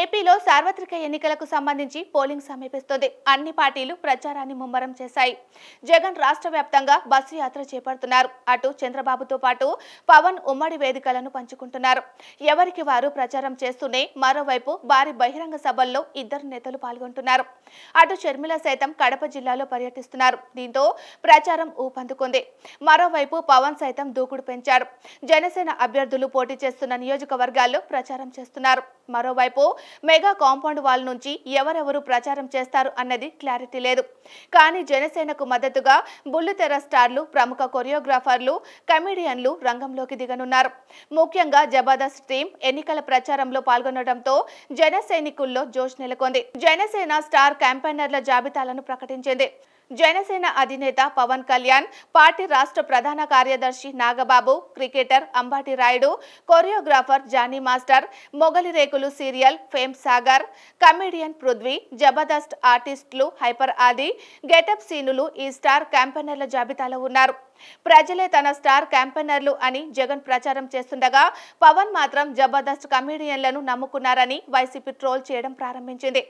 ఏపీలో సార్వత్రిక ఎన్నికలకు సంబంధించి పోలింగ్ సమీపిస్తుంది. అన్ని పార్టీలు ప్రచారాన్ని ముమ్మరం చేశాయి. జగన్ రాష్ట్ర వ్యాప్తంగా బస్సు యాత్ర చేపడుతున్నారు. అటు చంద్రబాబుతో పాటు పవన్ ఉమ్మడి వేదికలను పంచుకుంటున్నారు. ఎవరికి వారు ప్రచారం చేస్తూనే మరోవైపు భారీ బహిరంగ సభల్లో ఇద్దరు నేతలు పాల్గొంటున్నారు. అటు షర్మిల సైతం కడప జిల్లాలో పర్యటిస్తున్నారు. దీంతో ప్రచారం ఊపందుకుంది. మరోవైపు పవన్ సైతం దూకుడు పెంచారు. జనసేన అభ్యర్థులు పోటీ చేస్తున్న నియోజకవర్గాల్లో ప్రచారం చేస్తున్నారు. మరోవైపు మెగా కాంపౌండ్ వాల్ నుంచి ఎవరెవరు ప్రచారం చేస్తారు అన్నది క్లారిటీ లేదు. కానీ జనసేనకు మద్దతుగా బుల్లితెర స్టార్లు, ప్రముఖ కొరియోగ్రాఫర్లు, కమెడియన్లు రంగంలోకి దిగనున్నారు. ముఖ్యంగా జబర్దస్త్ టీం ఎన్నికల ప్రచారంలో పాల్గొనడంతో జన సైనికుల్లో జోష్ నెలకొంది. జనసేన స్టార్ క్యాంపెయినర్ల జాబితాలను ప్రకటించింది. జనసేన అధినేత పవన్ కళ్యాణ్, పార్టీ రాష్ట్ర ప్రధాన కార్యదర్శి Nagababu, cricketer Ambati Rayudu, choreographer Jani master, Mogali Rekulu serial fame Sagar, comedian Prithvi, Jabardasth ఆర్టిస్టులు హైపర్ ఆది, గెటప్ సీనులు ఈ స్టార్ క్యాంపెయినర్ల జాబితాలో ఉన్నారు. ప్రజలే తన స్టార్ క్యాంపెయినర్లు అని జగన్ ప్రచారం చేస్తుండగా పవన్ మాత్రం జబర్దస్త్ కమెడియన్లను నమ్ముకున్నారని వైసీపీ ట్రోల్ చేయడం ప్రారంభించింది.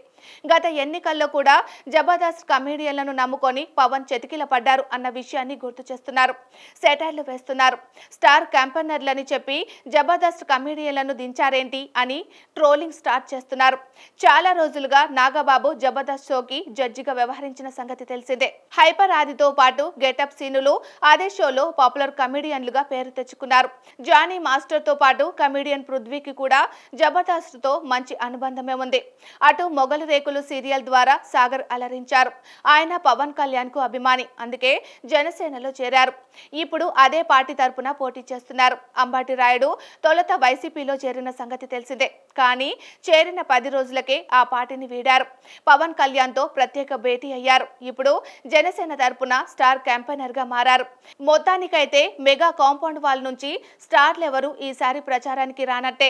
గత ఎన్నికల్లో కూడా జబర్దస్త్ కమెడియన్లను నమ్ముకొని పవన్ చతికిల పడ్డారు అన్న విషయాన్ని గుర్తు చేస్తున్నారు. సెటైర్లు వేస్తున్నారు. స్టార్ క్యాంపెయినర్లని చెప్పి జబర్దస్త్ కమెడియన్లను దించారేంటి అని ట్రోలింగ్ స్టార్ట్ చేస్తున్నారు. చాలా రోజులుగా నాగబాబు జబర్దస్త్ షోకి జడ్జిగా వ్యవహరించిన సంగతి తెలిసిందే. హైపర్ ఆదితో పాటు గెటప్ సీనులు అదే షోలో పాపులర్ కమెడియన్లుగా పేరు తెచ్చుకున్నారు. జానీ మాస్టర్ తో పాటు కమెడియన్ పృథ్వీకి కూడా జబర్దస్త్ తో మంచి అనుబంధమే ఉంది. అటు మొగలి రేకులు సీరియల్ ద్వారా సాగర్ అలరించారు. ఆయన పవన్ కళ్యాణ్ కు అభిమాని, అందుకే జనసేనలో చేరారు. ఇప్పుడు అదే పార్టీ తరపున పోటీ చేస్తున్నారు. అంబాటి రాయుడు తొలుత వైసీపీలో చేరిన సంగతి తెలిసిందే. కానీ చేరిన 10 రోజులకే ఆ పార్టీని వీడారు. పవన్ కళ్యాణ్ తో ప్రత్యేక భేటీ అయ్యారు. ఇప్పుడు జనసేన తరపున స్టార్ క్యాంపెయినర్ గా మారారు. మొత్తానికైతే మెగా కాంపౌండ్ వాల్ నుంచి స్టార్లెవరూ ఈసారి ప్రచారానికి రానట్టే.